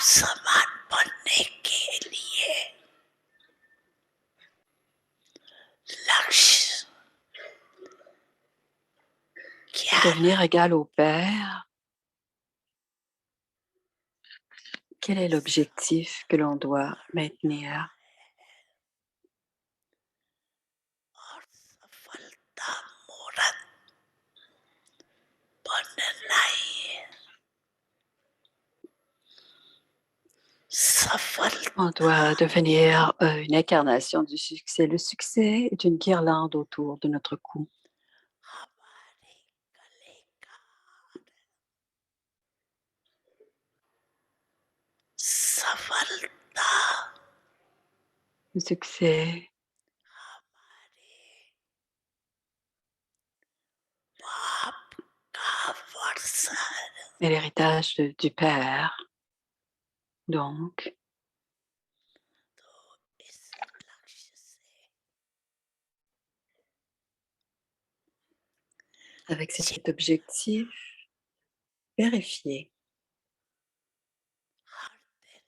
समान बनने के लिए लक्ष्य क्या Devenir égal au Père. Quel est l'objectif que l'on doit maintenir? और सफलता मूर्त बनना ही सफलता On doit devenir une incarnation du succès. Le succès est une guirlande autour de notre cou. हमारे गले का सफलता Le succès हमारे बाप का वर्षन est l'héritage du Père. Donc, तो इस लक्ष्य से avec cet objectif, vérifiez. हर दिन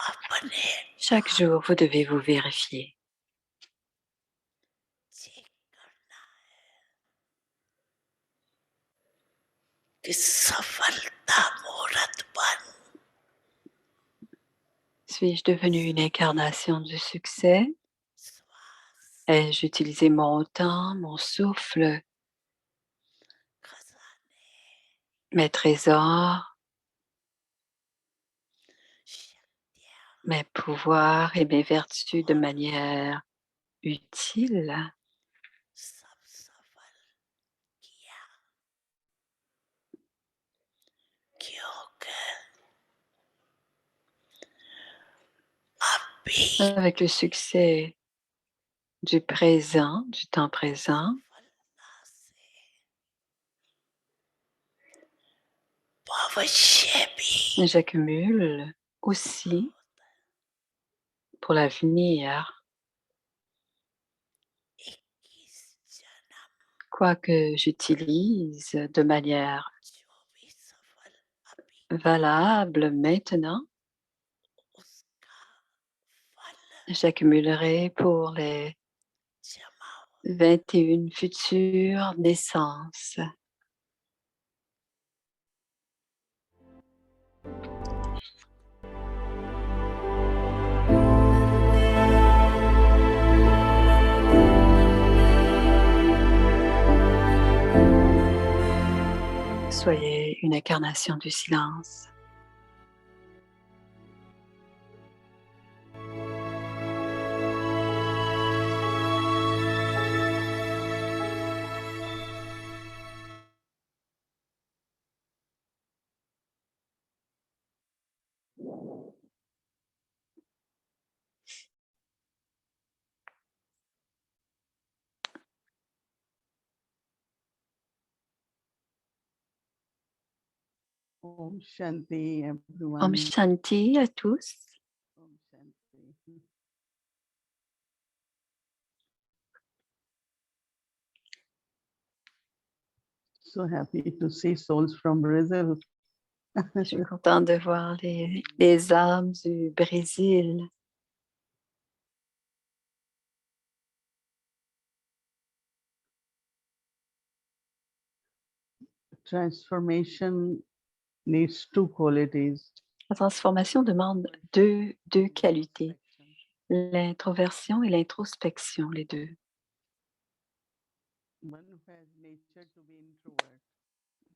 अपने Chaque jour, vous devez vous vérifier. Check करना है कि सफलता मूर्त बन Suis-je devenue une incarnation du succès? श्वास Ai-je utilisé mon temps, mon souffle, खजाने mes trésors, शक्तियाँ mes pouvoirs et mes vertus de manière utile? सब सफल किया क्योंकि अभी Avec le succès du présent, du temps présent, सफलता से भविष्य भी j'accumule aussi pour l'avenir, 21 जन्म quoi que j'utilise de manière जो भी सफल अभी valable maintenant, उसका फल j'accumulerai pour les जमा हो 21 futures naissances. Soyez une incarnation du silence. Om Shanti, everyone. Om Shanti à tous. Om Shanti. So happy to see souls from Brazil. Je suis contente de voir les âmes du Brésil. Transformation needs two qualities. La transformation demande deux qualités, l'introversion et l'introspection, les deux. One who has nature to be introvert.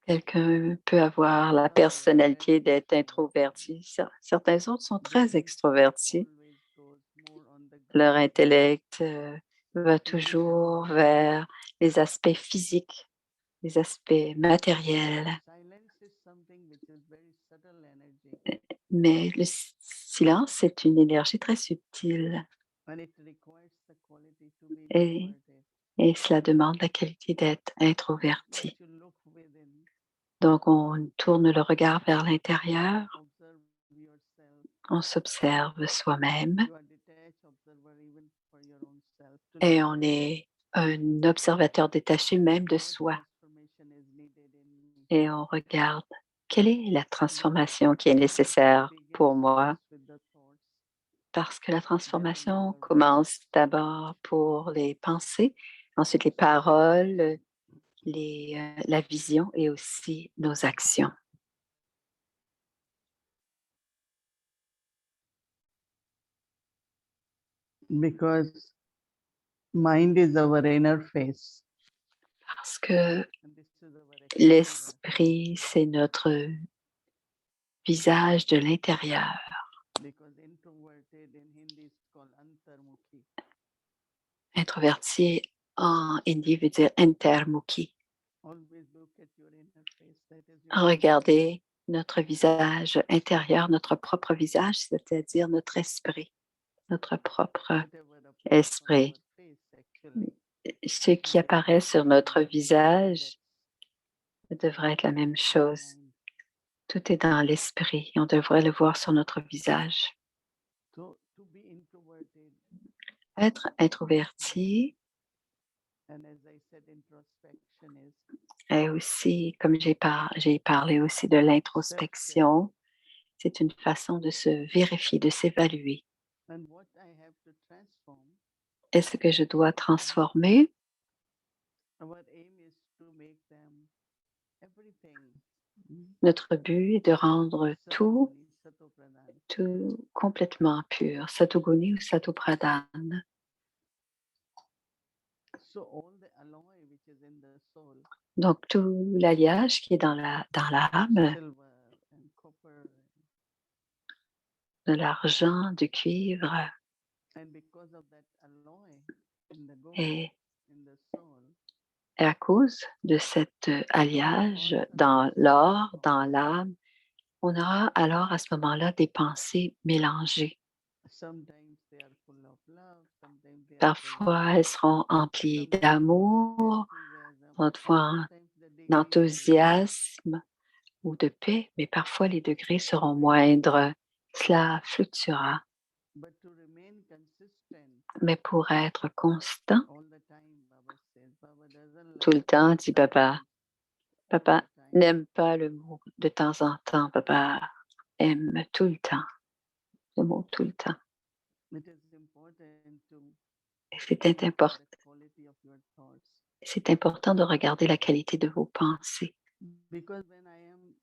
Quelqu'un peut avoir la personnalité d'être introverti. Certains autres sont très extrovertis. Always goes more on the Leur ground. intellect va toujours vers les aspects physiques, les aspects matériels. Silence is something which is very subtle energy. Mais le silence, c'est une énergie très subtile And it requires the quality to be et, introverted. et cela demande la qualité d'être introverti. Like to look within, Donc, on tourne le regard vers l'intérieur, observe yourself. on s'observe soi-même You are detached observer even for your own self. To et look on est un observateur détaché même de what soi. transformation is needed in me. et on regarde quelle est la transformation qui est nécessaire pour moi, parce que la transformation commence d'abord pour les pensées, ensuite les paroles, la vision et aussi nos actions. Because mind is our inner face. Parce que And this is our external l'esprit, c'est notre visage de l'intérieur. because introverted in Hindi is called antarmukhi. Introverti en hindi veut dire intermukhi. Always look at your inner face. That is your Regardez notre visage intérieur, notre propre visage, c'est-à-dire notre esprit, notre propre whatever appears on esprit. our face actually. Ce qui apparaît sur notre visage devrait être la même chose. Tout est dans l'esprit et on devrait le voir sur notre visage. So to be introverted, Être introverti and as I said, introspection is est aussi, comme j'ai parlé aussi de l'introspection, c'est une façon de se vérifier, de s'évaluer. and what I have to transform. Est-ce que je dois transformer? Our aim is to make them everything. Notre but est de rendre tout Satoguni, Satopradhan. tout complètement pur, Satoguni ou Satopradhan. So all the alloy which is in the soul, Donc tout l'alliage qui est dans l'âme, silver and copper, de l'argent, du cuivre, and because of that alloy in the gold, et in the soul, à cause de cet alliage dans l'or, dans l'âme, on aura alors à ce moment-là des pensées mélangées. sometimes they are full of love, sometimes they are full of Parfois, elles seront emplies d'amour, enthusiasm, d'autres fois sometimes the degree d'enthousiasme ou de paix, mais parfois les degrés seront moindres. Cela fluctuera. but to remain consistent Mais pour être constant, all the time, Baba says, Baba doesn't tout le like temps, dit Papa. all Papa the time. n'aime pas le mot de temps en temps. Papa aime tout le temps. Le mot tout le temps. It is important to Et c'est look at important, the quality of your thoughts. c'est important de regarder la qualité de vos pensées. Because when I am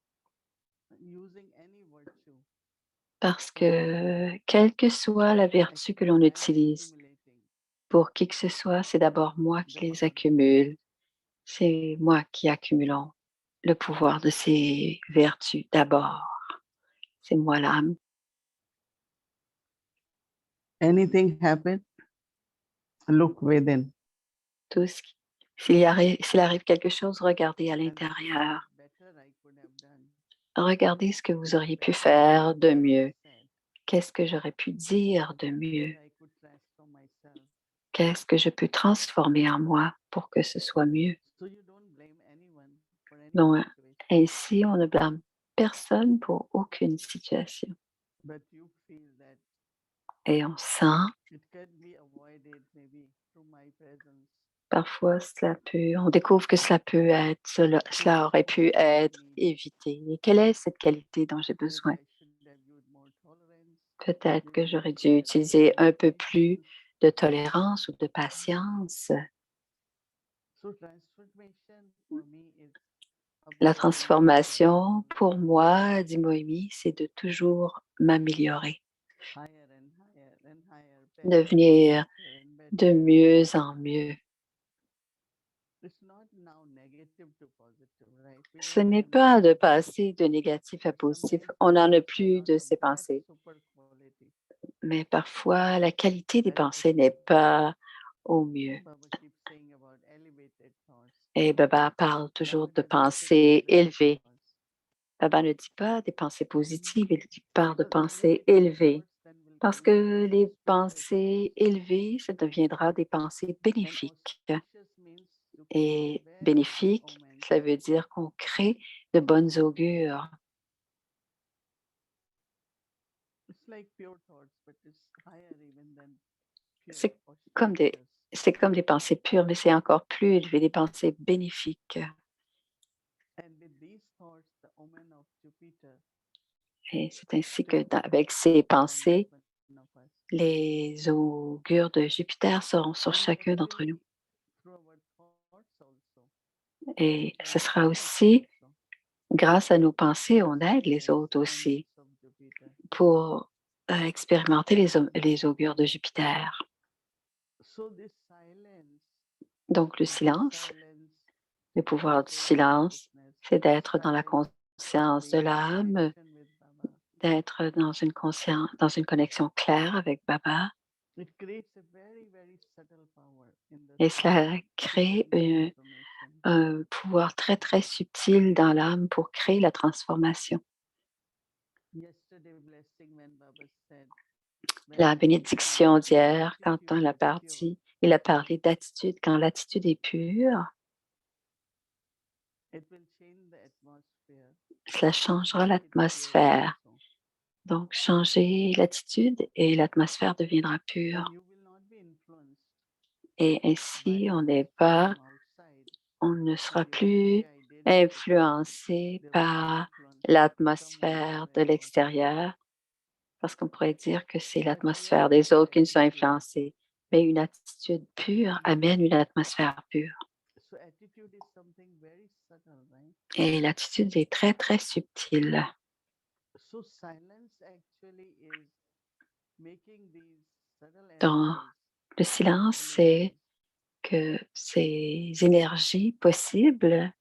using any virtue, Parce que quelle que soit la vertu que l'on actually I am utilise accumulating. pour qui que ce soit, c'est d'abord moi qui les accumule. C'est moi qui accumulons le pouvoir de ces vertus d'abord. C'est moi l'âme. Anything happen, look within. Tout ce qui- s'il arrive quelque chose, regardez à And see l'intérieur. what better I could have done. Regardez ce que vous auriez pu Better faire de I mieux. said, Qu'est-ce que j'aurais pu dire de mieux? where I could transform myself. Qu'est-ce que je peux transformer en moi pour que ce soit mieux? So you don't blame anyone for any Donc, situation, ainsi, on ne blâme personne pour aucune situation. but you feel that Et on sent, it can be avoided maybe through my presence. parfois, on découvre que cela aurait pu être évité. Et quelle est cette qualité dont j'ai Maybe besoin? I should have used more tolerance. Peut-être que Maybe I j'aurais should dû have utiliser used un peu more plus patience. de tolérance ou de patience. So transformation for me is La upgrading transformation, myself pour moi, dit Moïmi, c'est de toujours m'améliorer, higher and higher and higher, devenir better and de better. mieux en mieux. It's not now negative to positive, right? We Ce don't n'est have pas de negative. passer de négatif à positif. Sometimes On n'en a thoughts plus are not de of ces that pensées. super quality. Mais parfois, la qualité des As pensées n'est pas au mieux. Baba keeps saying about elevated thoughts. Et Baba parle toujours Baba de doesn't say pensées positive élevées. thoughts. Baba ne dit pas des pensées positives, il parle de Because pensées elevated élevées. thoughts then will Parce create que les auspicious pensées thoughts. élevées, ça deviendra des pensées And bénéfiques. auspicious means to create Et very good bénéfique, omens. ça veut dire qu'on crée de bonnes augures. It's like pure thoughts, but it's higher even than pure, C'est comme des, auspicious. c'est comme des pensées pures, mais c'est encore plus élevé, des pensées bénéfiques. And with these Et c'est ainsi que avec ces pensées, les augures de Jupiter seront sur chacun d'entre nous. Et ce sera aussi grâce à nos pensées, on aide les autres aussi pour expérimenter les augures de Jupiter. Donc, le silence, le pouvoir du silence, c'est d'être dans la conscience de l'âme, d'être dans une connexion claire avec Baba. Et cela crée un pouvoir très, très subtil dans l'âme pour créer la transformation. La bénédiction d'hier, quand on l'a parti, il a parlé d'attitude. Quand l'attitude est pure, cela changera l'atmosphère. Donc, changer l'attitude et l'atmosphère deviendra pure. Et ainsi, on ne sera plus influencé par l'atmosphère de l'extérieur, parce qu'on pourrait dire que c'est l'atmosphère des autres qui nous a influencés. Mais une attitude pure amène une atmosphère pure. Et l'attitude est très, très subtile. Dans le silence, c'est que ces énergies possibles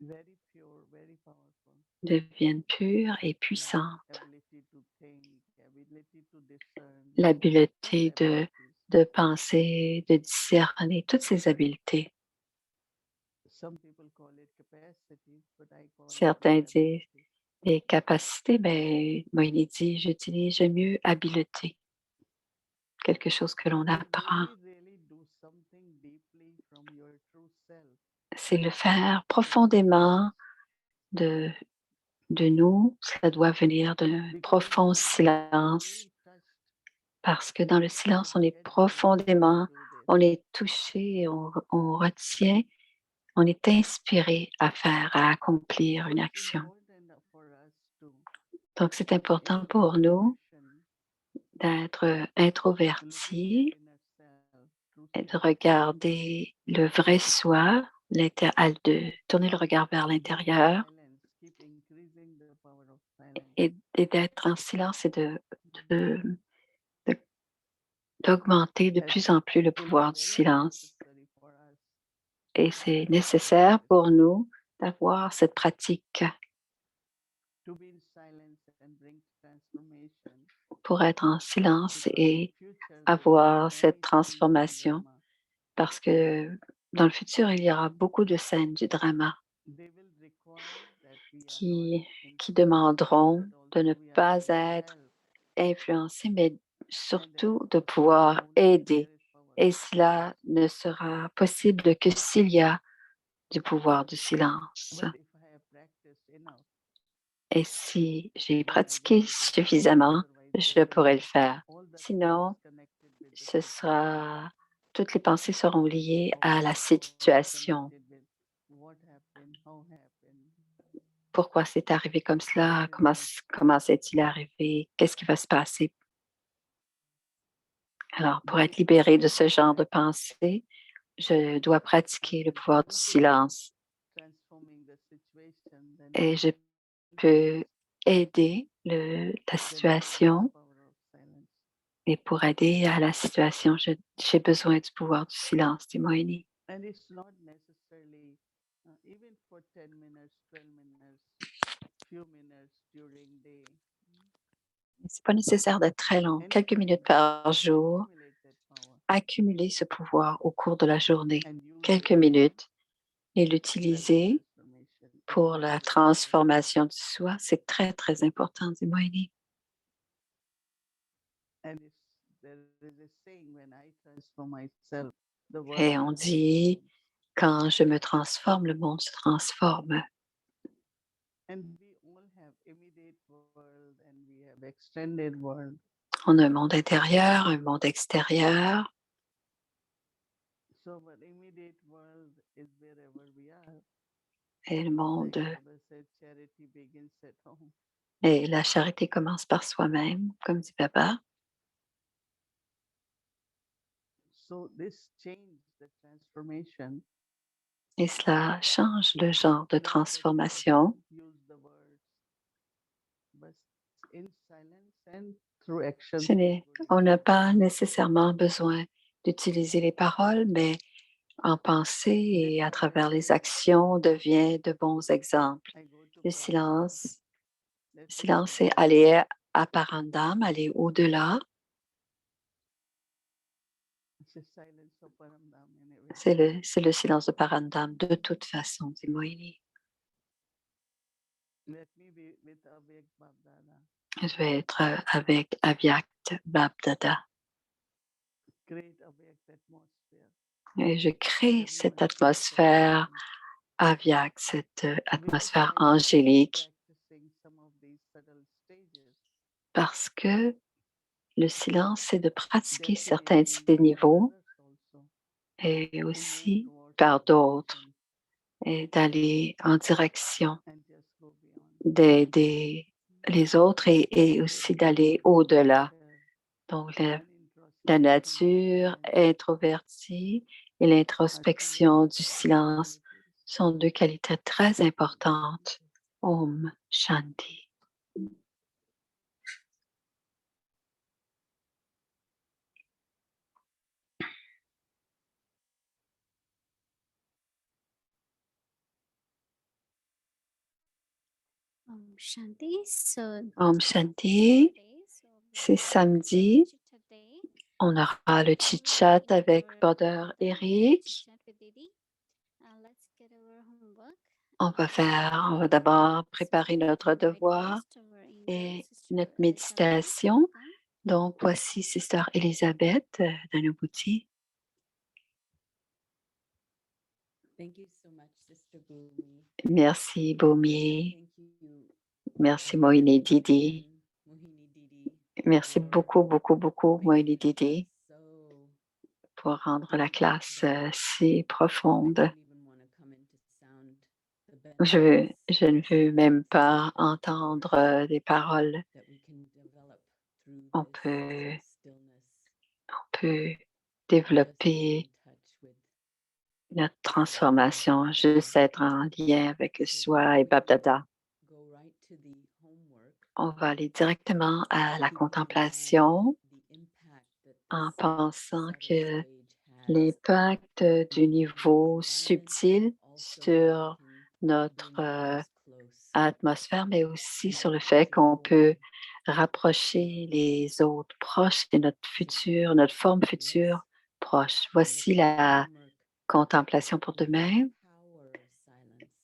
deviennent pures et puissantes. L'habileté de penser, de discerner, toutes ces habiletés. Certains disent des capacités, mais Moïni dit, j'utilise mieux habileté, quelque chose que l'on apprend. C'est le faire profondément de nous. Cela doit venir d'un profond silence, parce que dans le silence, on est touché, on retient, on est inspiré à faire, à accomplir une action. Donc, c'est important pour nous d'être introvertis et de regarder le vrai soi, de tourner le regard vers l'intérieur et d'être en silence et de- d'augmenter de plus en plus le pouvoir du silence. Et c'est nécessaire pour nous d'avoir cette pratique pour être en silence et avoir cette transformation, parce que dans le futur, il y aura beaucoup de scènes du drama qui demanderont de ne pas être influencés, mais surtout de pouvoir aider. Et cela ne sera possible que s'il y a du pouvoir du silence. Et si j'ai pratiqué suffisamment, je pourrai le faire. Sinon, toutes les pensées seront liées à la situation. Pourquoi c'est arrivé comme cela? Comment c'est-il arrivé? Qu'est-ce qui va se passer? Alors, pour être libéré de ce genre de pensée, je dois pratiquer le pouvoir du silence et je peux aider la situation. Et pour aider à la situation, j'ai besoin du pouvoir du silence, dit Moïni. C'est pas nécessaire d'être très long, quelques minutes par jour. Accumuler ce pouvoir au cours de la journée, quelques minutes, et l'utiliser pour la transformation du soi, c'est très, très important, dit Moïni. Et on dit, quand je me transforme, le monde se transforme. On a un monde intérieur, un monde extérieur. Et le monde Et la charité commence par soi-même, comme dit Baba. So this change, the transformation, Et cela change le genre de not that we transformation. don't use the words, but in silence and through actions. Ce n'est- On n'a pas nécessairement besoin d'utiliser les paroles, mais en pensée et à travers les actions, on devient de bons exemples. I go to Le Parandam. silence, c'est aller à Parandam, aller au-delà. It's a silence of Parandam anyway. C'est le silence de Parandam de toute façon, dit Moini. Let me be with Avyak Babdada. Je vais être avec Avyakt Babdada. Create Avyak atmosphere. Et je crée cette atmosphère Avyak, cette atmosphère angélique, Practicing some of these subtle stages. parce que le silence, c'est de pratiquer That certains de creating ces niveaux others also. et To move aussi towards par d'autres perfection et d'aller en direction and just go beyond. d'aider les autres et aussi d'aller au-delà. Donc, la nature introvertie et l'introspection du silence sont deux qualités très importantes. Om Shanti. Om Shanti. Om Shanti. C'est samedi. On aura le chit-chat avec Brother Eric. On va d'abord préparer notre devoir et notre méditation. Donc, voici Sister Elisabeth d'Anubhuti. Merci, Bomi. Merci, Moini Didi. Merci beaucoup, beaucoup, beaucoup, Moini Didi, pour rendre la classe si profonde. Je ne veux même pas entendre des paroles. On peut développer notre transformation, juste être en lien avec soi et Babdada. On va aller directement à la contemplation en pensant que l'impact du niveau subtil sur notre atmosphère, mais aussi sur le fait qu'on peut rapprocher les autres proches de notre futur, notre forme future proche. Voici la contemplation pour demain.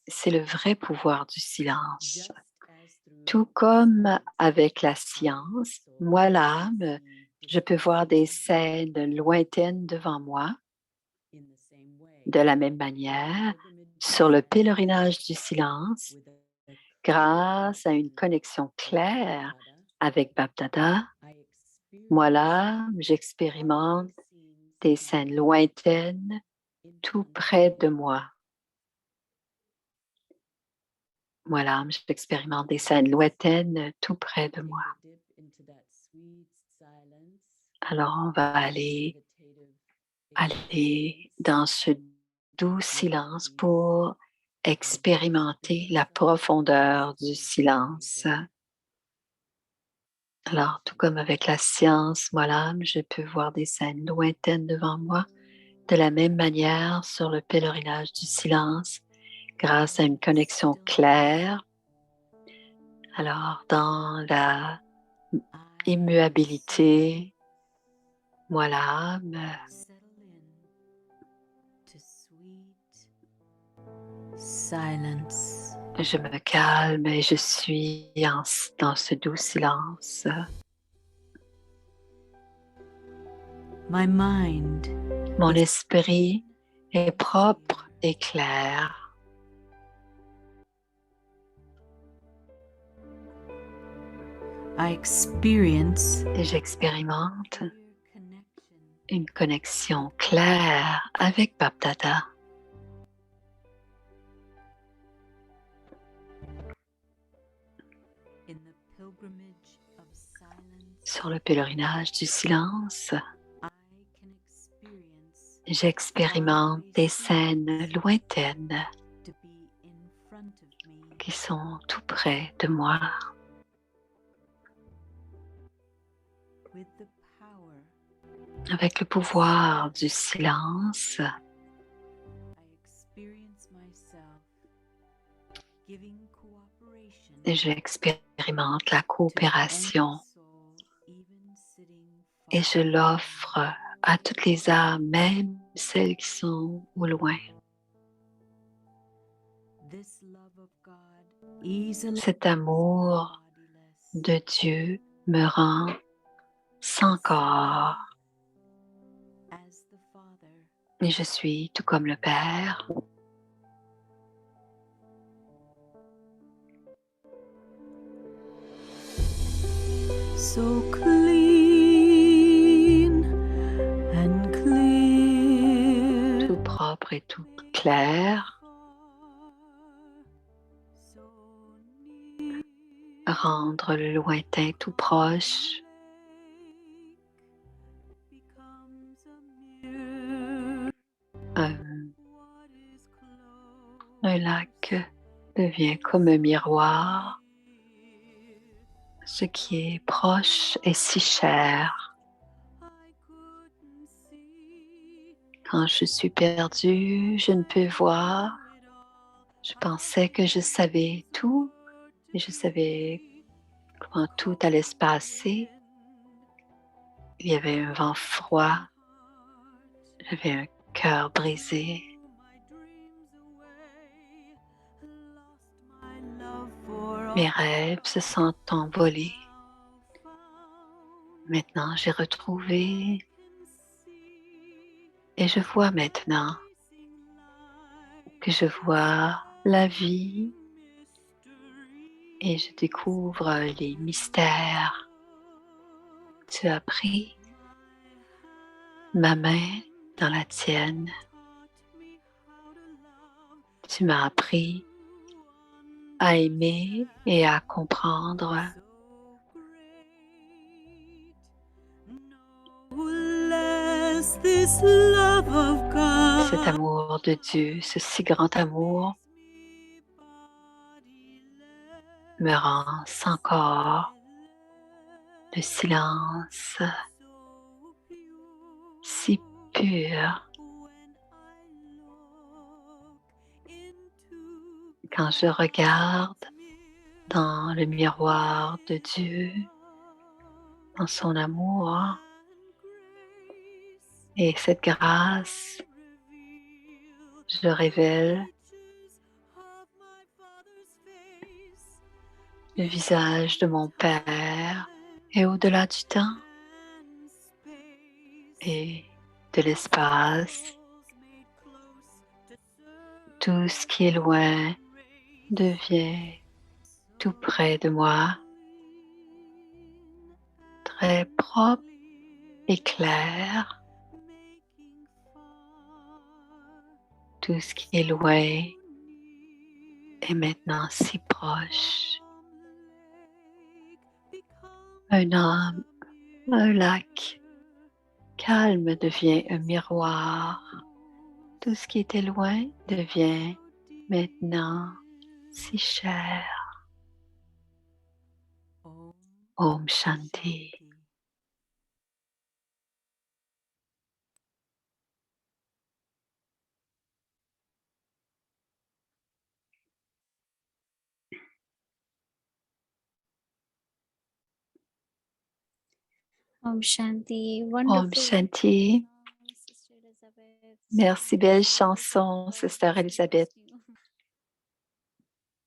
C'est le vrai pouvoir du silence. Tout comme avec la science, moi, l'âme, je peux voir des scènes lointaines devant moi. De la même manière, sur le pèlerinage du silence, grâce à une connexion claire avec Babdada, moi, l'âme, j'expérimente des scènes lointaines tout près de moi. Moi, l'âme, j'expérimente des scènes lointaines tout près de moi. Alors, on va aller dans ce doux silence pour expérimenter la profondeur du silence. Alors, tout comme avec la science, moi, l'âme, je peux voir des scènes lointaines devant moi. De la même manière, sur le pèlerinage du silence, grâce à une connexion claire, alors dans la immuabilité, moi l'âme, je me calme et je suis dans ce doux silence. Mon esprit est propre et clair. Et j'expérimente une connexion claire avec Babdada. Sur le pèlerinage du silence, j'expérimente des scènes lointaines qui sont tout près de moi. Avec le pouvoir du silence, j'expérimente la coopération et je l'offre à toutes les âmes, même celles qui sont au loin. Cet amour de Dieu me rend sans corps et je suis tout comme le Père. So clean and clear. Tout propre et tout clair, rendre le lointain tout proche, un lac devient comme un miroir. Ce qui est proche est si cher. Quand je suis perdue, je ne peux voir. Je pensais que je savais tout et je savais comment tout allait se passer. Il y avait un vent froid. J'avais un cœur brisé. Mes rêves se sont envolés. Maintenant, j'ai retrouvé et je vois maintenant que je vois la vie et je découvre les mystères. Tu as pris ma main dans la tienne. Tu m'as appris à aimer et à comprendre. Cet amour de Dieu, ce si grand amour, me rend sans corps, de silence, si pur. Quand je regarde dans le miroir de Dieu, dans son amour et cette grâce, je révèle le visage de mon Père et au-delà du temps et de l'espace, tout ce qui est loin devient tout près de moi, très propre et clair. Tout ce qui est loin est maintenant si proche. Un lac calme devient un miroir. Tout ce qui était loin devient maintenant si cher. Om Shanti. Om Shanti. Om Wonderful. Shanti. Sister Elizabeth. Merci, belle chanson, Sister Elizabeth.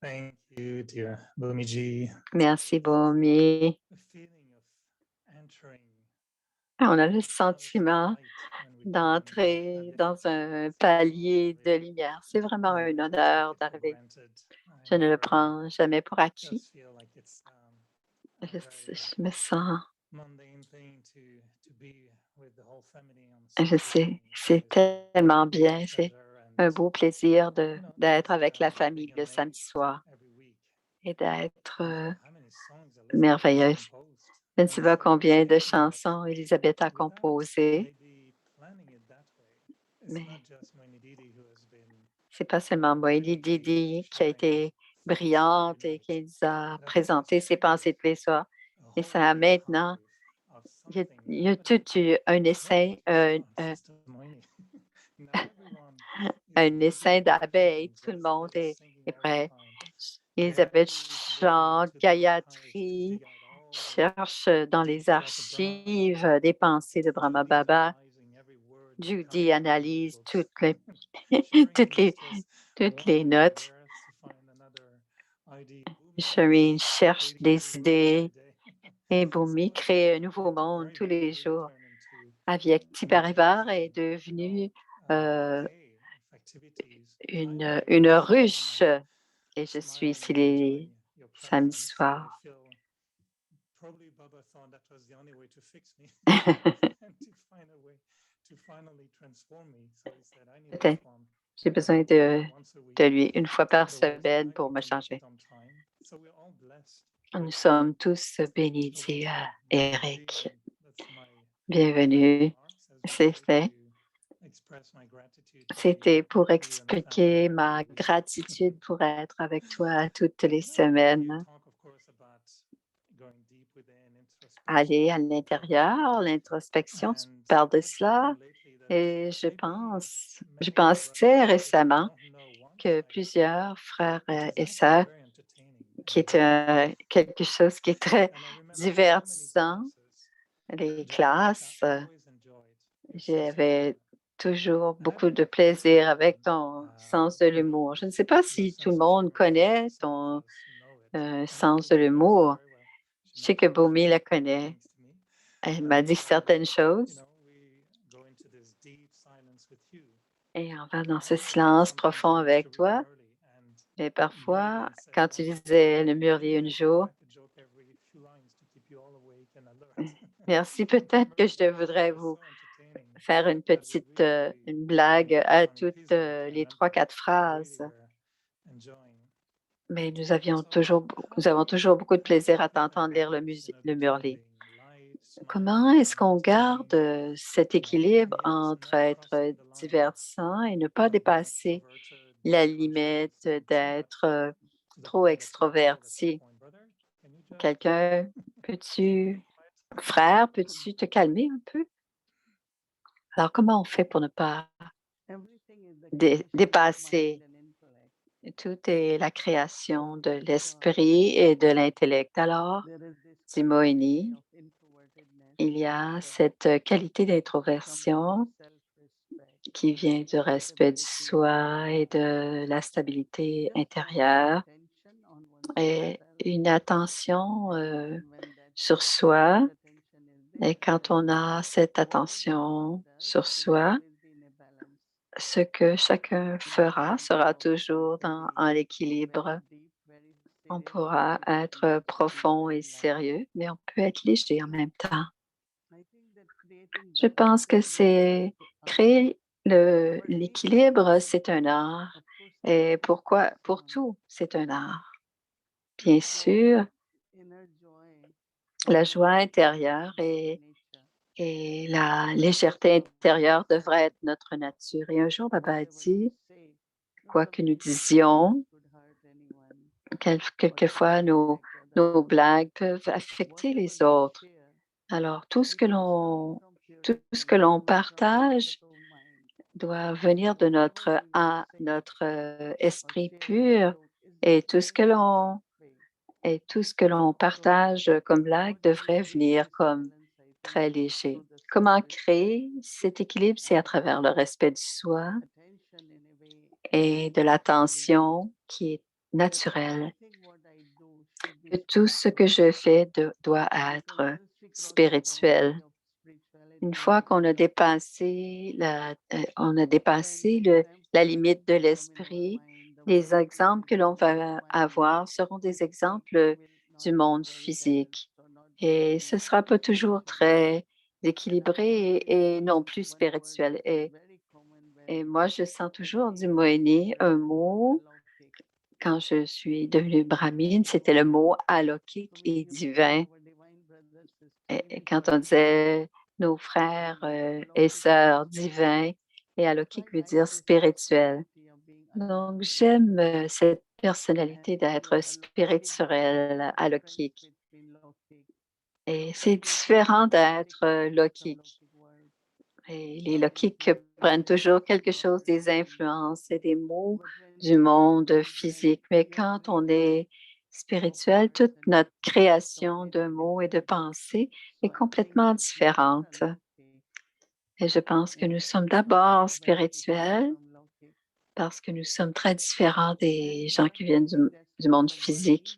Thank you, dear Bhumiji. Merci, Bomi. The feeling of entering On a le sentiment d'entrer dans un palier de lumière. C'est vraiment un honneur d'arriver. Je ne le prends jamais pour acquis. Je me sens, je sais, c'est tellement bien, c'est un beau plaisir d'être avec la famille le samedi soir et d'être merveilleuse. Je ne sais pas combien de chansons Elisabeth a composées, mais c'est pas seulement Moïni Didi qui a été brillante et qui nous a présenté ses pensées tous les soirs. Et ça, maintenant, il y a tout un essaim, un essaim d'abeilles. Tout le monde est prêt. Elisabeth chante, Gayatri cherche dans les archives des pensées de Brahma Baba. Judy analyse toutes les notes. Shireen cherche des idées et Bhumi crée un nouveau monde tous les jours. Avec Tiparivar est devenu une ruche et je suis ici les samedis soirs. Peut-être j'ai besoin de lui une fois par semaine pour me changer. Nous sommes tous bénis, dit Eric. Bienvenue. C'était pour expliquer ma gratitude pour être avec toi toutes les semaines. Aller à l'intérieur, l'introspection, tu parles de cela. Et je pensais récemment que plusieurs frères et sœurs, qui est quelque chose qui est très divertissant, les classes, j'avais toujours beaucoup de plaisir avec ton sens de l'humour. Je ne sais pas si tout le monde connaît ton sens de l'humour. Je sais que Bhumi la connaît. Elle m'a dit certaines choses. Et on va dans ce silence profond avec toi. Et parfois, quand tu disais le Murli un jour, merci, peut-être que je devrais vous faire une petite une blague à toutes les 3-4 phrases. Mais nous avons toujours beaucoup de plaisir à t'entendre lire le Murli. Comment est-ce qu'on garde cet équilibre entre être divertissant et ne pas dépasser la limite d'être trop extroverti? Quelqu'un, frère, peux-tu te calmer un peu? Alors, comment on fait pour ne pas dépasser? Tout est la création de l'esprit et de l'intellect. Alors, dit Moini, il y a cette qualité d'introversion qui vient du respect du soi et de la stabilité intérieure et une attention sur soi. Et quand on a cette attention sur soi, ce que chacun fera sera toujours en l'équilibre. On pourra être profond et sérieux, mais on peut être léger en même temps. Je pense que c'est créer l'équilibre, c'est un art. Et pourquoi? Pour tout, c'est un art. Bien sûr, la joie intérieure et la légèreté intérieure devraient être notre nature. Et un jour, Baba a dit, quoi que nous disions, quelquefois nos blagues peuvent affecter les autres. Alors, tout ce que l'on partage doit venir de notre esprit pur et tout ce que l'on partage comme blague devrait venir comme très léger. Comment créer cet équilibre? C'est à travers le respect du soi et de l'attention qui est naturelle. Que tout ce que je fais doit être spirituel. Une fois qu'on a dépassé la limite de l'esprit, les exemples que l'on va avoir seront des exemples du monde physique. Et ce ne sera pas toujours très équilibré et non plus spirituel. Et moi, je sens toujours du Moini un mot Quand je suis devenue brahmine, c'était le mot alokik et divin. Et quand on disait nos frères et sœurs divins, et alokik veut dire spirituel. Donc, j'aime cette personnalité d'être spirituel, alokik. Et c'est différent d'être lokik. Et les lokiks prennent toujours quelque chose des influences et des mots du monde physique. Mais quand on est spirituel, toute notre création de mots et de pensées est complètement différente. Et je pense que nous sommes d'abord spirituels parce que nous sommes très différents des gens qui viennent du monde physique.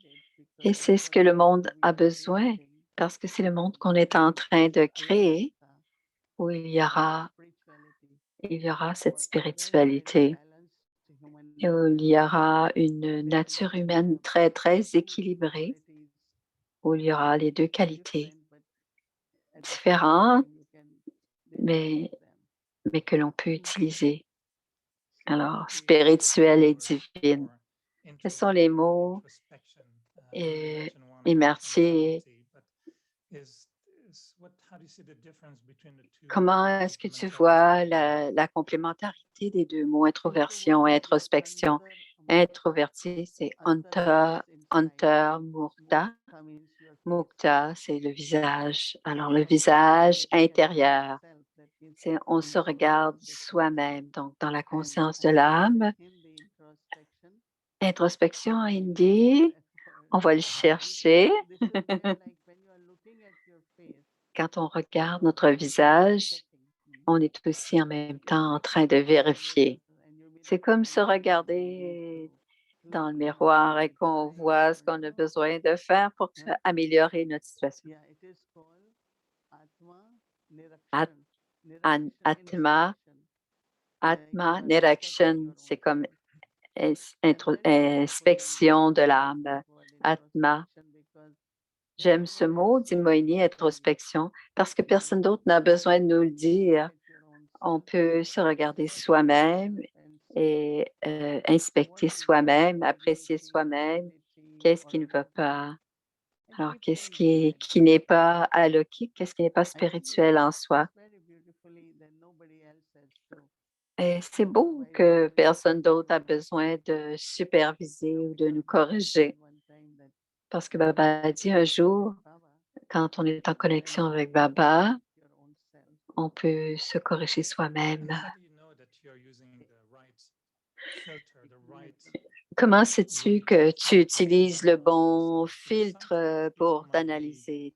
Et c'est ce que le monde a besoin parce que c'est le monde qu'on est en train de créer où il y aura cette spiritualité et où il y aura une nature humaine très, très équilibrée, où il y aura les deux qualités différentes, mais que l'on peut utiliser. Alors, spirituel et divine. Quels sont les mots et Mercier? Comment est-ce que tu vois la complémentarité des deux mots, introversion et introspection? Introverti, c'est Anta, Mukta. Mukta, c'est le visage. Alors, le visage intérieur, c'est on se regarde soi-même, donc dans la conscience de l'âme. Introspection en hindi, on va le chercher. Quand on regarde notre visage, on est aussi en même temps en train de vérifier. C'est comme se regarder dans le miroir et qu'on voit ce qu'on a besoin de faire pour améliorer notre situation. Atma, Atma Nirakshan, c'est comme inspection de l'âme. Atma. J'aime ce mot, dit Moïni, introspection, parce que personne d'autre n'a besoin de nous le dire. On peut se regarder soi-même et inspecter soi-même, apprécier soi-même. Qu'est-ce qui ne va pas? Alors, qu'est-ce qui n'est pas alokik? Qu'est-ce qui n'est pas spirituel en soi? Et c'est beau que personne d'autre a besoin de superviser ou de nous corriger. Parce que Baba a dit un jour, quand on est en connexion avec Baba, on peut se corriger soi-même. Comment sais-tu que tu utilises le bon filtre pour t'analyser?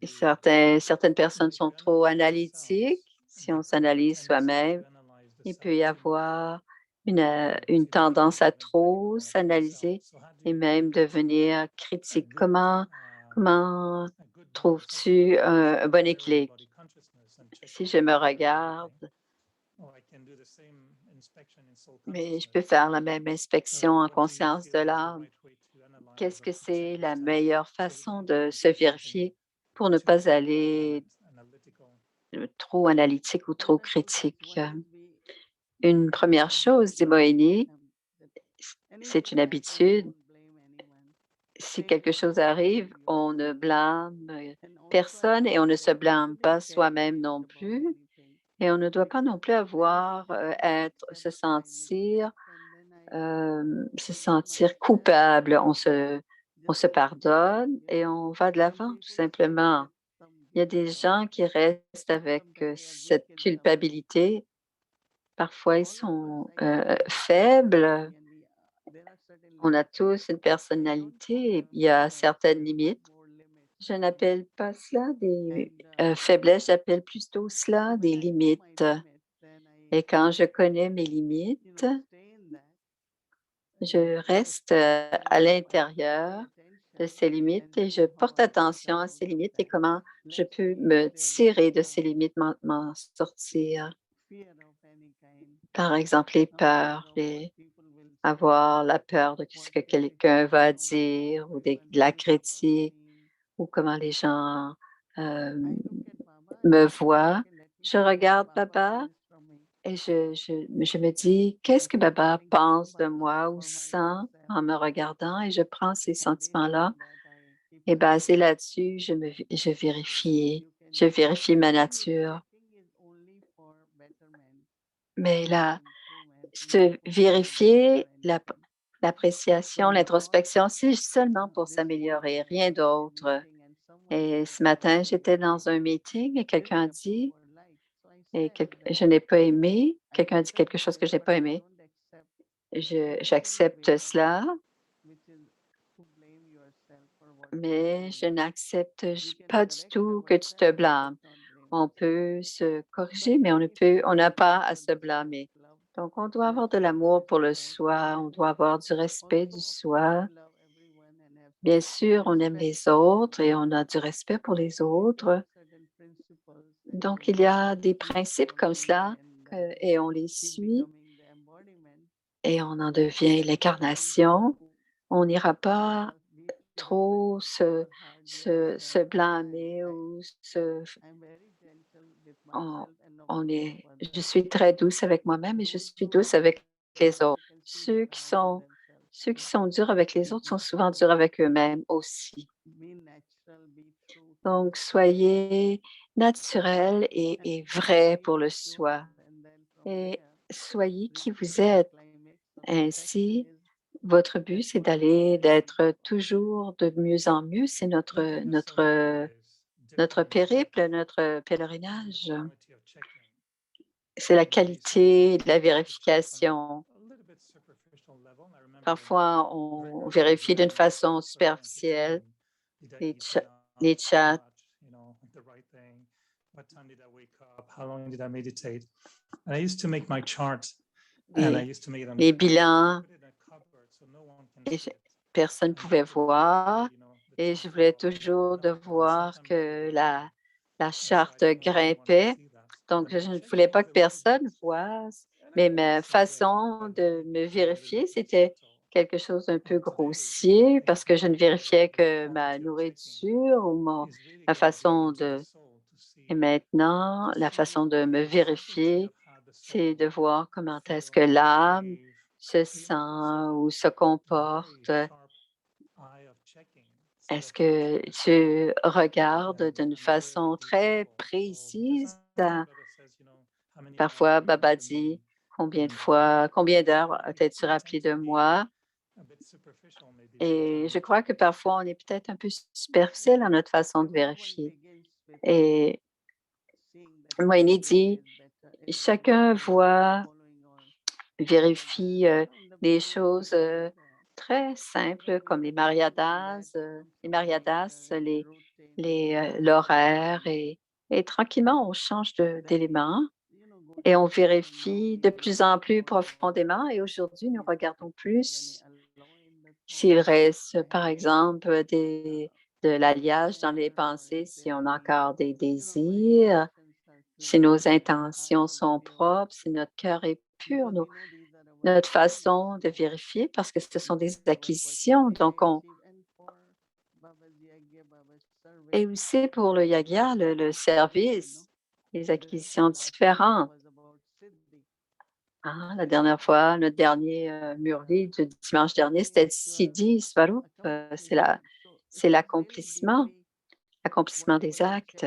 Certaines personnes sont trop analytiques. Si on s'analyse soi-même, il peut y avoir une tendance à trop s'analyser et même devenir critique. Comment trouves-tu un bon équilibre? Si je me regarde, mais je peux faire la même inspection en conscience de l'âme. Qu'est-ce que c'est la meilleure façon de se vérifier pour ne pas aller trop analytique ou trop critique? Une première chose, dit Moïni, c'est une habitude. Si quelque chose arrive, on ne blâme personne et on ne se blâme pas soi-même non plus. Et on ne doit pas non plus se sentir coupable. On se pardonne et on va de l'avant, tout simplement. Il y a des gens qui restent avec cette culpabilité. Parfois, ils sont faibles. On a tous une personnalité et il y a certaines limites. Je n'appelle pas cela des faiblesses, j'appelle plutôt cela des limites. Et quand je connais mes limites, je reste à l'intérieur de ces limites et je porte attention à ces limites et comment je peux me tirer de ces limites, m'en sortir. Par exemple, les peurs, avoir la peur de ce que quelqu'un va dire ou de la critique ou comment les gens me voient. Je regarde Baba Et je me dis, qu'est-ce que Baba pense de moi ou sent en me regardant? Et je prends ces sentiments-là et basé là-dessus, je vérifie ma nature. Mais là, se vérifier l'appréciation, l'introspection, c'est seulement pour s'améliorer, rien d'autre. Et ce matin, j'étais dans un meeting et quelqu'un a dit, je n'ai pas aimé, quelqu'un a dit quelque chose que je n'ai pas aimé. J'accepte cela, mais je n'accepte pas du tout que tu te blâmes. On peut se corriger, mais on n'a pas à se blâmer. Donc, on doit avoir de l'amour pour le soi, on doit avoir du respect du soi. Bien sûr, on aime les autres et on a du respect pour les autres. Donc, il y a des principes comme cela et on les suit et on en devient l'incarnation. On n'ira pas trop se blâmer ou on, je suis très douce avec moi-même et je suis douce avec les autres. Ceux qui sont durs avec les autres sont souvent durs avec eux-mêmes aussi. Donc, soyez naturel et vrai pour le soi et soyez qui vous êtes. Ainsi, votre but, c'est d'être toujours de mieux en mieux. C'est notre périple, notre pèlerinage. C'est la qualité de la vérification. Parfois, on vérifie d'une façon superficielle les, les chats. Les bilans, et personne ne pouvait voir. Et je voulais toujours de voir que la charte grimpait. Donc, je ne voulais pas que personne voie. Mais ma façon de me vérifier, c'était quelque chose d'un peu grossier parce que je ne vérifiais que ma nourriture ou ma façon de... Et maintenant, la façon de me vérifier, c'est de voir comment est-ce que l'âme se sent ou se comporte. Est-ce que tu regardes d'une façon très précise? Parfois, Baba dit, combien d'heures t'es-tu rappelé de moi? Et je crois que parfois, on est peut-être un peu superficiel dans notre façon de vérifier. Et Moïni dit, chacun vérifie des choses très simples comme les mariadas, l'horaire et tranquillement, on change d'éléments et on vérifie de plus en plus profondément. Et aujourd'hui, nous regardons plus s'il reste, par exemple, de l'alliage dans les pensées, si on a encore des désirs, si nos intentions sont propres, si notre cœur est pur, notre façon de vérifier, parce que ce sont des acquisitions. Donc, et aussi pour le yagya, le service, les acquisitions différentes. Ah, la dernière fois, notre dernier Murli du dimanche dernier, c'était Siddhi Swarup. C'est l'accomplissement des actes.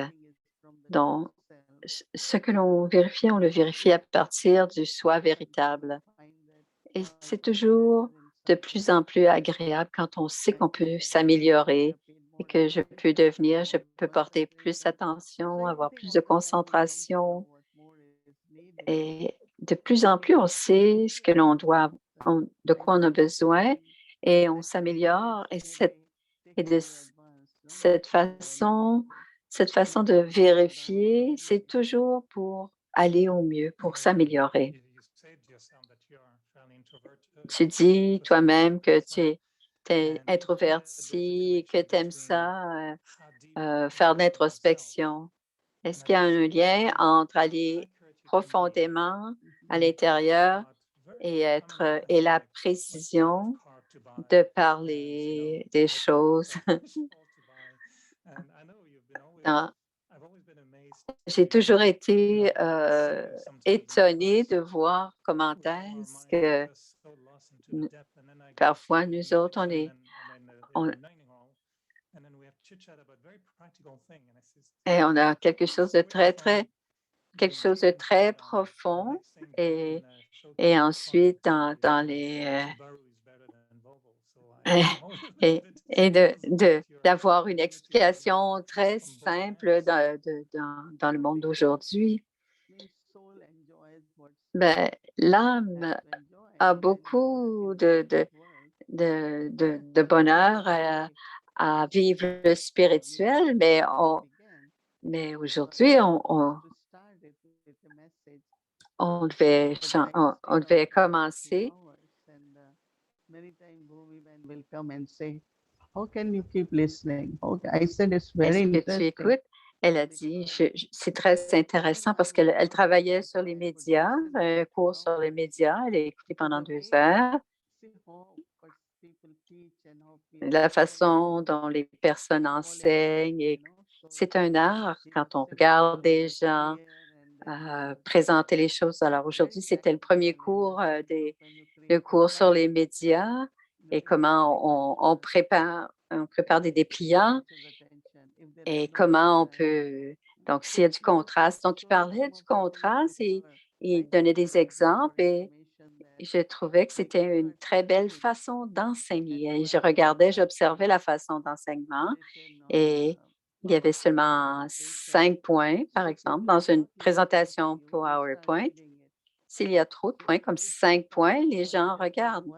Donc, ce que l'on vérifie, on le vérifie à partir du soi véritable. Et c'est toujours de plus en plus agréable quand on sait qu'on peut s'améliorer et que je peux porter plus attention, avoir plus de concentration. Et de plus en plus, on sait ce que de quoi on a besoin et on s'améliore. Et de cette façon de vérifier, c'est toujours pour aller au mieux, pour s'améliorer. Tu dis toi-même que tu es introverti, que tu aimes ça, faire de l'introspection. Est-ce qu'il y a un lien entre aller profondément à l'intérieur et la précision de parler des choses? j'ai toujours été étonnée de voir comment est-ce que nous- parfois nous autres, on, et on a quelque chose de quelque chose de très profond et ensuite dans les et d'avoir une explication très simple dans le monde d'aujourd'hui. Ben, l'âme a beaucoup de bonheur à vivre le spirituel, mais aujourd'hui, on devait commencer. Many times Bhumiben will come and say, how can you keep listening? Okay. I said it's very Est-ce que tu interesting. écoutes? Elle a dit, c'est très intéressant parce qu'elle travaillait sur les médias, un cours sur les médias. Elle a écouté pendant 2 heures. La façon dont les personnes enseignent, et c'est un art quand on regarde des gens présenter les choses. Alors aujourd'hui, c'était le premier cours le cours sur les médias et comment on prépare des dépliants et comment on peut. Donc, s'il y a du contraste. Donc, il parlait du contraste et il donnait des exemples et je trouvais que c'était une très belle façon d'enseigner. Et je regardais, j'observais la façon d'enseignement et il y avait seulement 5 points, par exemple, dans une présentation PowerPoint. S'il y a trop de points, comme 5 points, les gens regardent.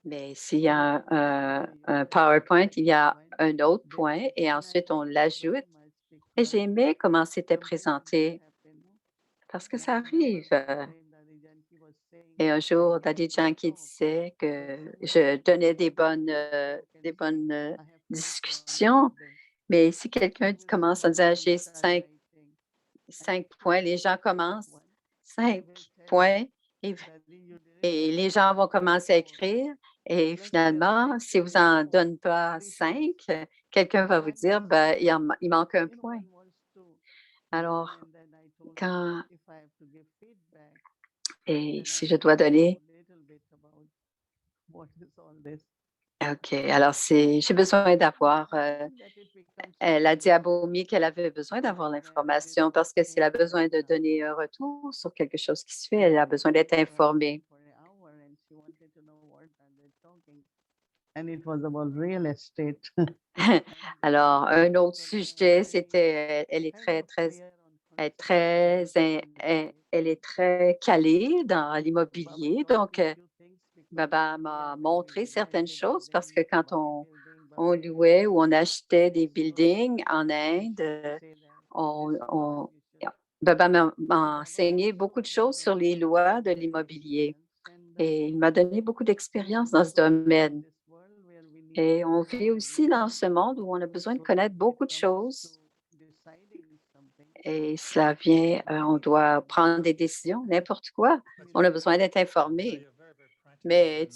Mais s'il y a un PowerPoint, il y a un autre point et ensuite on l'ajoute. Et j'ai aimé comment c'était présenté parce que ça arrive. Et un jour, Daddy Yankee disait que je donnais des bonnes discussions, mais si quelqu'un commence à dire j'ai 5 points, les gens commencent 5 points et les gens vont commencer à écrire. Et finalement, si vous n'en donnez pas 5, quelqu'un va vous dire, ben, il manque un point. Alors, et si je dois donner, OK, alors j'ai besoin d'avoir, elle a dit à Bomi qu'elle avait besoin d'avoir l'information parce que si elle a besoin de donner un retour sur quelque chose qui se fait, elle a besoin d'être informée. And it was about real estate. Alors, un autre sujet, c'était, elle est très calée dans l'immobilier. Donc, Baba m'a montré certaines choses parce que quand on louait ou on achetait des buildings en Inde, Baba m'a enseigné beaucoup de choses sur les lois de l'immobilier et il m'a donné beaucoup d'expérience dans ce domaine. Et on vit aussi dans ce monde où on a besoin de connaître beaucoup de choses. Et cela vient, on doit prendre des décisions, n'importe quoi. On a besoin d'être informé. Mais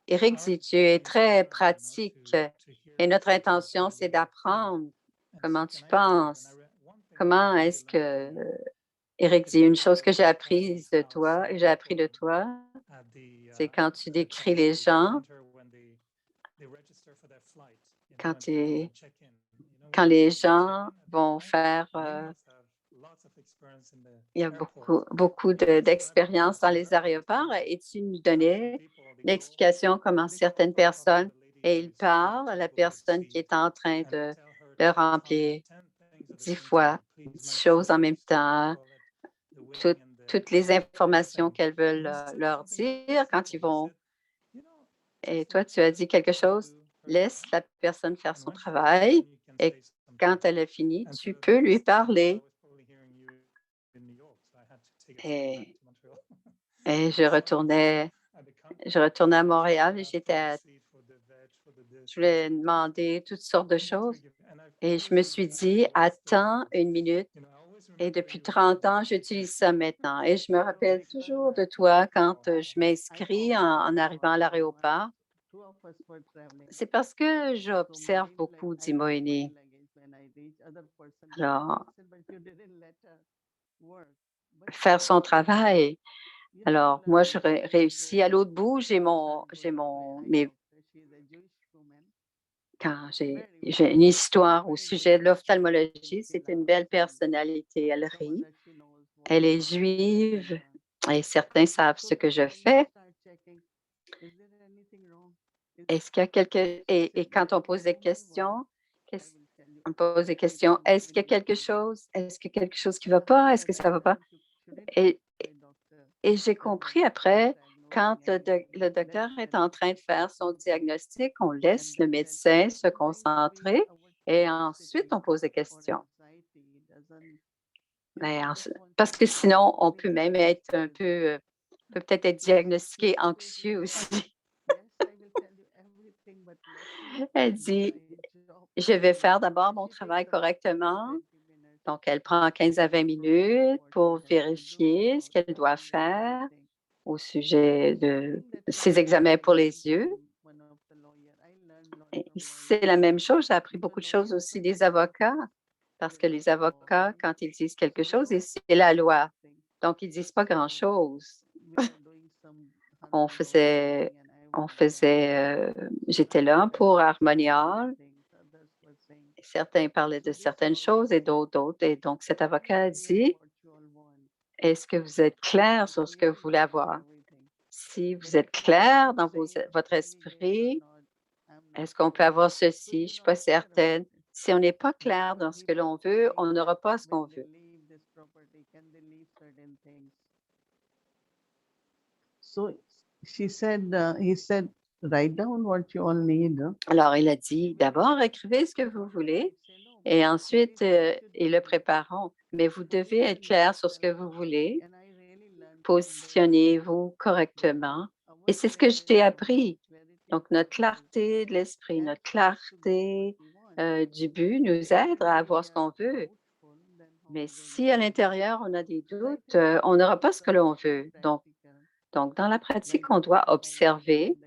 Éric dit, tu es très pratique et notre intention, c'est d'apprendre comment tu penses. Comment est-ce que, Éric dit, une chose que j'ai apprise de toi, c'est quand tu décris les gens, quand les gens vont faire, il y a beaucoup d'expérience dans les aéroports et tu nous donnais l'explication comment certaines personnes, et ils parlent à la personne qui est en train de remplir 10 fois 10 choses en même temps, toutes les informations qu'elles veulent leur dire quand ils vont. Et toi, tu as dit quelque chose, laisse la personne faire son travail et quand elle a fini, tu peux lui parler. Et, et je retournais à Montréal et je voulais demander toutes sortes de choses. Et je me suis dit, attends une minute. Et depuis 30 ans, j'utilise ça maintenant. Et je me rappelle toujours de toi quand je m'inscris en arrivant à l'aéroport. C'est parce que j'observe beaucoup d'Imoénie. Alors, faire son travail. Alors, moi, je réussis à l'autre bout, quand j'ai une histoire au sujet de l'ophtalmologie, c'est une belle personnalité. Elle rit, elle est juive et certains savent ce que je fais. Est-ce qu'il y a et quand on pose des questions, on pose des questions, est-ce qu'il y a quelque chose? Est-ce qu'il y a quelque chose qui ne va pas? Est-ce que ça ne va pas? Et, et j'ai compris après, quand le docteur est en train de faire son diagnostic, on laisse le médecin se concentrer et ensuite on pose des questions. Parce que sinon, on peut même être peut-être être diagnostiqué anxieux aussi. Elle dit, je vais faire d'abord mon travail correctement. Donc, elle prend 15 à 20 minutes pour vérifier ce qu'elle doit faire au sujet de ses examens pour les yeux. C'est la même chose. J'ai appris beaucoup de choses aussi des avocats, parce que les avocats, quand ils disent quelque chose, c'est la loi. Donc, ils ne disent pas grand-chose. J'étais là pour Harmonia. Certains parlaient de certaines choses et d'autres. Et donc, cet avocat a dit, est-ce que vous êtes clair sur ce que vous voulez avoir? Si vous êtes clair dans votre esprit, est-ce qu'on peut avoir ceci? Je ne suis pas certaine. Si on n'est pas clair dans ce que l'on veut, on n'aura pas ce qu'on veut. So he said, write down what you all need. Alors, il a dit, d'abord, écrivez ce que vous voulez et ensuite, ils le prépareront. Mais vous devez être clair sur ce que vous voulez. Positionnez-vous correctement. Et c'est ce que j'ai appris. Donc, notre clarté de l'esprit, notre clarté du but nous aide à avoir ce qu'on veut. Mais si à l'intérieur, on a des doutes, on n'aura pas ce que l'on veut. Donc, dans la pratique, on doit observer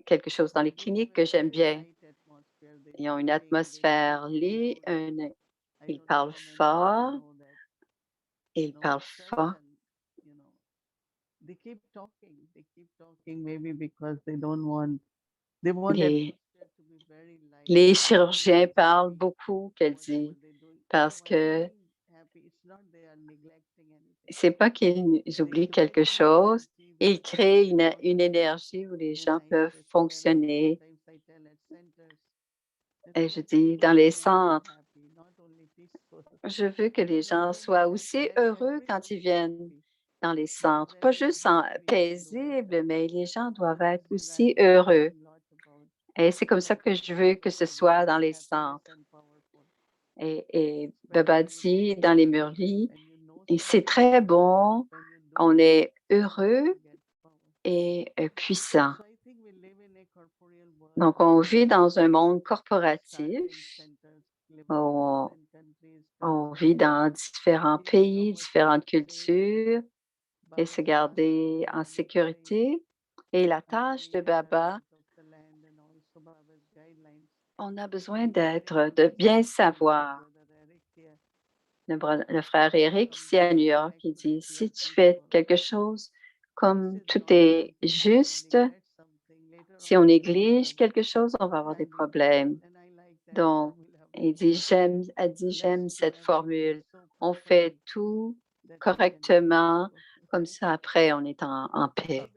quelque chose dans les cliniques que j'aime bien. Ils ont une atmosphère ils parlent fort, ils parlent fort. They keep talking maybe because they want Les chirurgiens parlent beaucoup, qu'elle dit, parce que c'est pas qu'ils oublient quelque chose, ils créent une énergie où les gens peuvent fonctionner. Et je dis, dans les centres, je veux que les gens soient aussi heureux quand ils viennent dans les centres, pas juste paisibles, mais les gens doivent être aussi heureux. Et c'est comme ça que je veux que ce soit dans les centres. Et Baba dit, dans les Murlis, c'est très bon, on est heureux et puissant. Donc, on vit dans un monde corporatif. On vit dans différents pays, différentes cultures et se garder en sécurité. Et la tâche de Baba, on a besoin de bien savoir. Le frère Eric, ici à New York, il dit, si tu fais quelque chose comme tout est juste, si on néglige quelque chose, on va avoir des problèmes. Donc, elle dit, j'aime cette formule. On fait tout correctement, comme ça, après, on est en paix.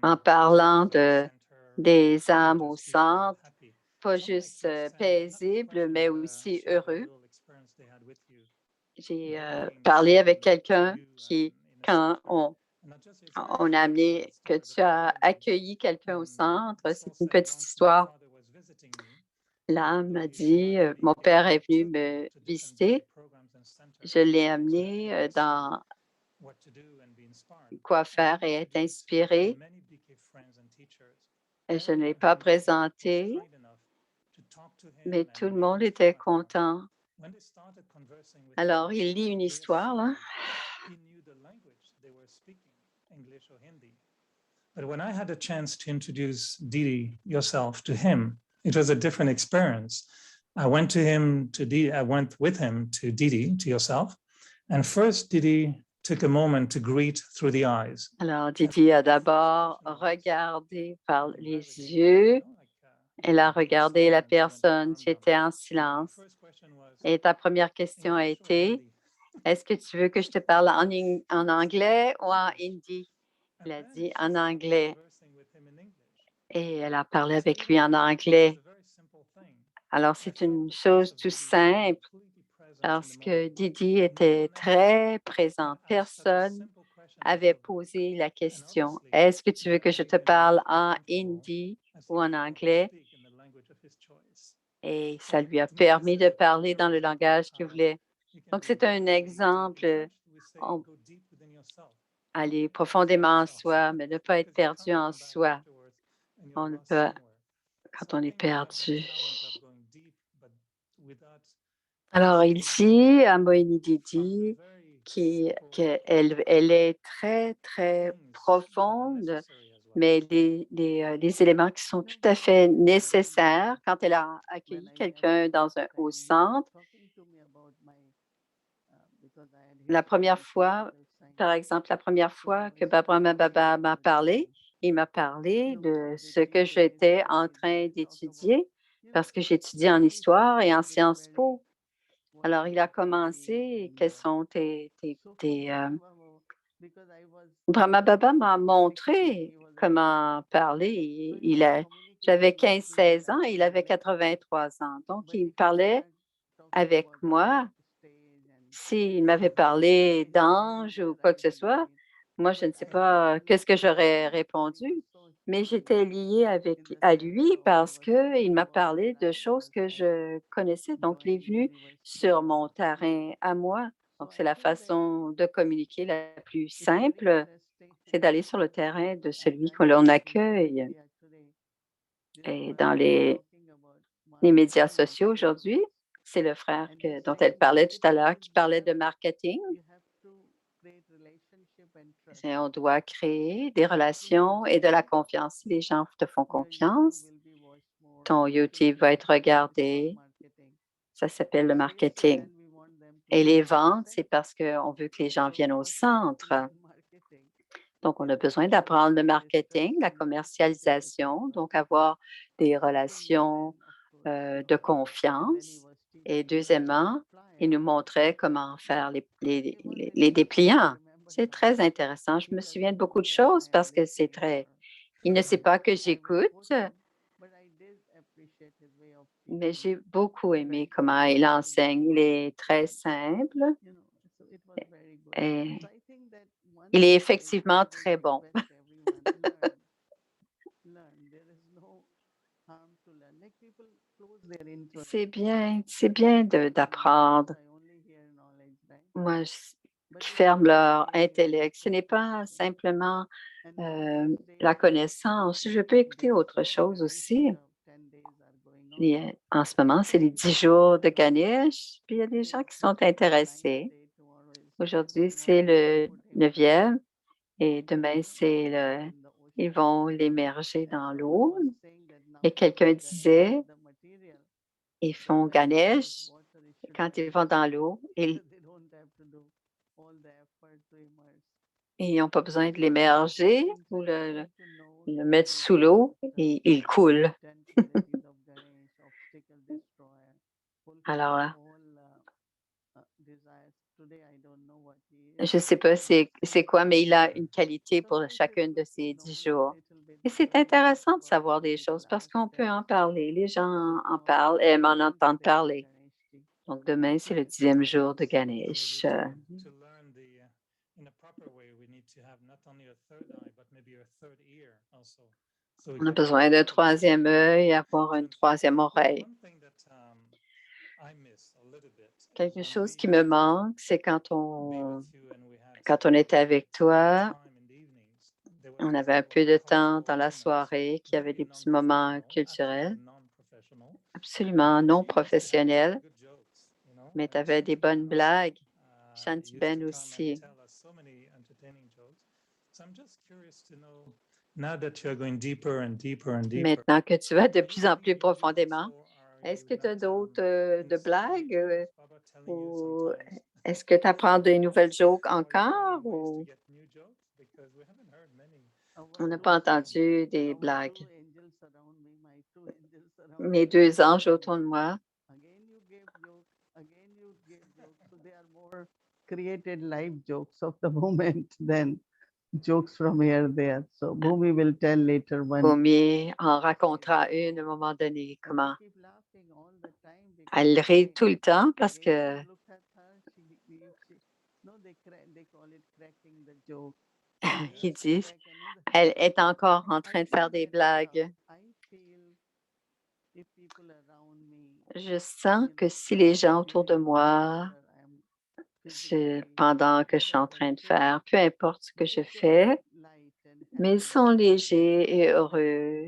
En parlant des âmes au centre, pas juste paisibles, mais aussi heureux. J'ai parlé avec quelqu'un qui, quand on a amené que tu as accueilli quelqu'un au centre, c'est une petite histoire. L'âme m'a dit, mon père est venu me visiter. Je l'ai amené dans quoi faire et être inspiré. Et je ne l'ai pas présenté, mais tout le monde était content. Alors, il lit une histoire, là. But when I had a chance to introduce Didi yourself to him, it was a different experience. I went with him to Didi, to yourself. And first, Didi took a moment to greet through the eyes. Alors, Didi a d'abord regardé par les yeux. Elle a regardé la personne. J'étais en silence. Et ta première question a été, est-ce que tu veux que je te parle en anglais ou en hindi? Il a dit en anglais. Et elle a parlé avec lui en anglais. Alors, c'est une chose tout simple parce que Didi était très présent. Personne avait posé la question, est-ce que tu veux que je te parle en hindi ou en anglais? Et ça lui a permis de parler dans le langage qu'il voulait. Donc, c'est un exemple. Aller profondément en soi, mais ne pas être perdu en soi. On ne peut, quand on est perdu. Alors, ici, à Mohini Didi, elle est très, très profonde, mais les éléments qui sont tout à fait nécessaires quand elle a accueilli quelqu'un au centre. La première fois, par exemple, la première fois que Baba m'a parlé, il m'a parlé de ce que j'étais en train d'étudier parce que j'étudie en histoire et en Sciences Po. Alors, il a commencé, quels sont Brahma Baba m'a montré comment parler. J'avais 15-16 ans et il avait 83 ans. Donc, il parlait avec moi. S'il m'avait parlé d'ange ou quoi que ce soit, moi, je ne sais pas qu'est-ce que j'aurais répondu, mais j'étais liée à lui parce qu'il m'a parlé de choses que je connaissais. Donc, il est venu sur mon terrain à moi. Donc, c'est la façon de communiquer la plus simple, c'est d'aller sur le terrain de celui que l'on accueille. Et dans les médias sociaux aujourd'hui, c'est le frère dont elle parlait tout à l'heure qui parlait de marketing. On doit créer des relations et de la confiance. Si les gens te font confiance, ton YouTube va être regardé. Ça s'appelle le marketing. Et les ventes, c'est parce qu'on veut que les gens viennent au centre. Donc, on a besoin d'apprendre le marketing, la commercialisation, donc avoir des relations de confiance. Et deuxièmement, il nous montrait comment faire les dépliants. C'est très intéressant. Je me souviens de beaucoup de choses parce que c'est très... Il ne sait pas que j'écoute, mais j'ai beaucoup aimé comment il enseigne. Il est très simple et il est effectivement très bon. C'est bien d'apprendre. Moi, qui ferment leur intellect. Ce n'est pas simplement la connaissance. Je peux écouter autre chose aussi. En ce moment, c'est les 10 jours de Ganesh, puis il y a des gens qui sont intéressés. Aujourd'hui, c'est le 9e et demain, ils vont l'émerger dans l'eau. Et quelqu'un disait, ils font Ganesh quand ils vont dans l'eau et ils n'ont pas besoin de l'émerger ou le mettre sous l'eau et il coule. Alors, je ne sais pas c'est quoi, mais il a une qualité pour chacune de ces 10 jours. Et c'est intéressant de savoir des choses parce qu'on peut en parler. Les gens en parlent, aiment en entendre parler. Donc, demain, c'est le 10e jour de Ganesh. On a besoin d'un 3e œil et avoir une 3e oreille. Quelque chose qui me manque, c'est quand on était avec toi, on avait un peu de temps dans la soirée, qu'il y avait des petits moments culturels, absolument non professionnels, mais tu avais des bonnes blagues. Shanti Ben aussi. now that you are going deeper and deeper and deeper, Maintenant que tu vas de plus en plus profondément, est-ce que tu as d'autres de blagues ou est-ce que tu apprends de nouvelles jokes encore ou on n'a pas entendu des blagues? Mes 2 anges autour de moi. Again, you gave joke. Again, you gave jokes. So they are more created live jokes of the moment than jokes from here there. So Bhumi will tell later when. Bhumi en racontera une à un moment donné, And they comment keep laughing all the time because elle rit tout le temps parce again, que you look at her, no, they call it cracking the joke. ils disent, elle est encore en train de faire des blagues. I feel if people around me, Je sens que si les gens autour de moi, pendant que je suis en train de faire, peu importe ce que je fais, mais ils sont légers et heureux,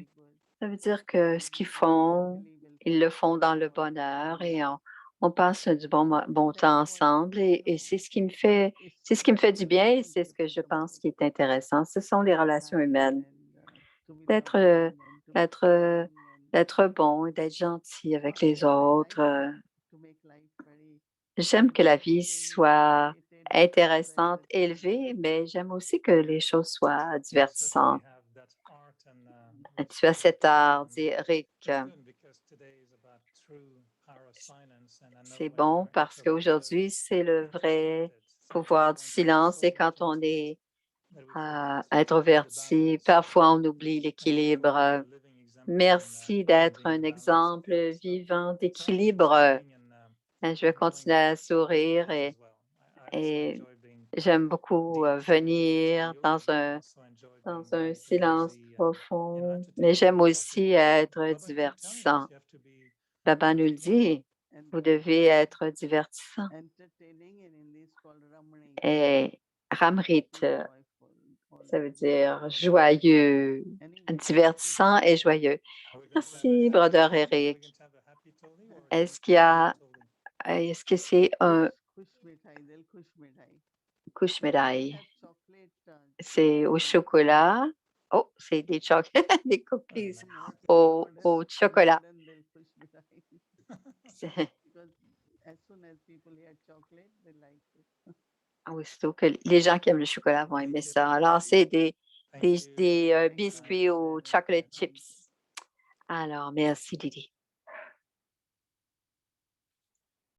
ça veut dire que ce qu'ils font, ils le font dans le bonheur et on passe du bon temps ensemble et c'est ce qui me fait du bien et c'est ce que je pense qui est intéressant. Ce sont les relations humaines. D'être bon et d'être gentil avec les autres. J'aime que la vie soit intéressante, élevée, mais j'aime aussi que les choses soient divertissantes. Tu as cet art, dit Eric. C'est bon parce qu'aujourd'hui, c'est le vrai pouvoir du silence et quand on est introverti, parfois on oublie l'équilibre. Merci d'être un exemple vivant d'équilibre. Je vais continuer à sourire et j'aime beaucoup venir dans un silence profond, mais j'aime aussi être divertissant. Baba nous le dit, vous devez être divertissant. Et Ramrit, ça veut dire joyeux, divertissant et joyeux. Merci, Brother Eric. Est-ce que c'est un couche médaille? C'est au chocolat. Oh, c'est des des cookies au chocolat. Aussitôt que les gens qui aiment le chocolat vont aimer ça. Alors, c'est des biscuits aux chocolate chips. Alors, merci Didi.